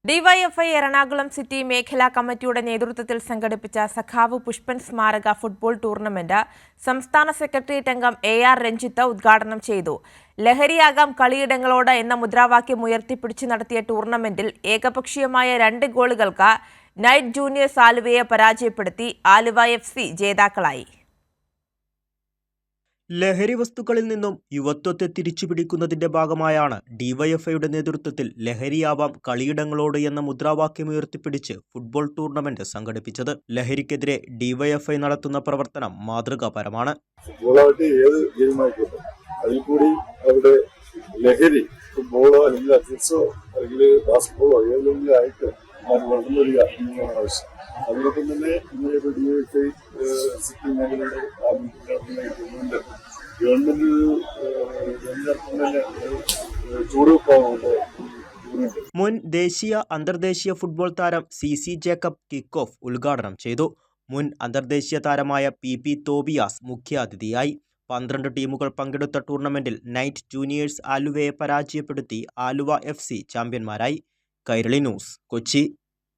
DYFI Ernakulam city മേഖലാ കമ്മിറ്റിയുടെ നേതൃത്വത്തിൽ സംഘടിപ്പിച്ച സഖാവ് പുഷ്പൻ സ്മാരക ഫുട്ബോൾ ടൂർണമെന്റ് സംസ്ഥാന സെക്രട്ടേറിയറ്റ് അംഗം AR രഞ്ജിത്ത് ഉദ്ഘാടനം ചെയ്തു. ലഹരിയാകാം കളിയിടങ്ങളോട് എന്ന മുദ്രാവാക്യം ഉയർത്തിപ്പിടിച്ച് നടത്തിയ ടൂർണമെന്റിൽ ഏകപക്ഷീയമായ 2 ഗോളുകൾക്ക് നൈറ്റ് ജൂനിയേഴ്സ് ആലുവയെ പരാജയപ്പെടുത്തി ആലുവ FC ജേതാക്കളായി. ലഹരി വസ്തുക്കളിൽ നിന്നും യുവത്വത്തെ തിരിച്ചുപിടിക്കുന്നതിന്റെ ഭാഗമായാണ് ഡിവൈഎഫ്ഐയുടെ നേതൃത്വത്തിൽ ലഹരിയാവാം കളിയിടങ്ങളോട് എന്ന മുദ്രാവാക്യം ഉയർത്തിപ്പിടിച്ച് ഫുട്ബോൾ ടൂർണമെന്റ് സംഘടിപ്പിച്ചത്. ലഹരിക്കെതിരെ ഡിവൈഎഫ്ഐ നടത്തുന്ന പ്രവർത്തനം മാതൃകാപരമാണ്. അതിൽ കൂടി അവിടെ ലഹരി ഫുട്ബോളോ അല്ലെങ്കിൽ അത്ലറ്റ്സോ അല്ലെങ്കിൽ ബാസ്കറ്റ്ബോളോ ഏതെങ്കിലും ആയിട്ട് വളർന്നു വരിക എന്നതാണ് ആവശ്യം. അതോടൊപ്പം തന്നെ ഇന്നലെ ഡിവൈഎഫ്ഐ സിറ്റി മേഖലയുടെ ആഭിമുഖ്യമുണ്ട്. ഗവൺമെന്റ് ചൂടുവെപ്പാവുണ്ട്. മുൻ ദേശീയ അന്തർദേശീയ ഫുട്ബോൾ താരം CC ജേക്കബ് കിക്ക് ഓഫ് ഉദ്ഘാടനം ചെയ്തു. മുൻ അന്തർദേശീയ താരമായ PP തോബിയാസ് മുഖ്യാതിഥിയായി. 12 ടീമുകൾ പങ്കെടുത്ത ടൂർണമെന്റിൽ നൈറ്റ് ജൂനിയേഴ്സ് ആലുവയെ പരാജയപ്പെടുത്തി ആലുവ FC ചാമ്പ്യന്മാരായി. കൈരളി ന്യൂസ്, കൊച്ചി.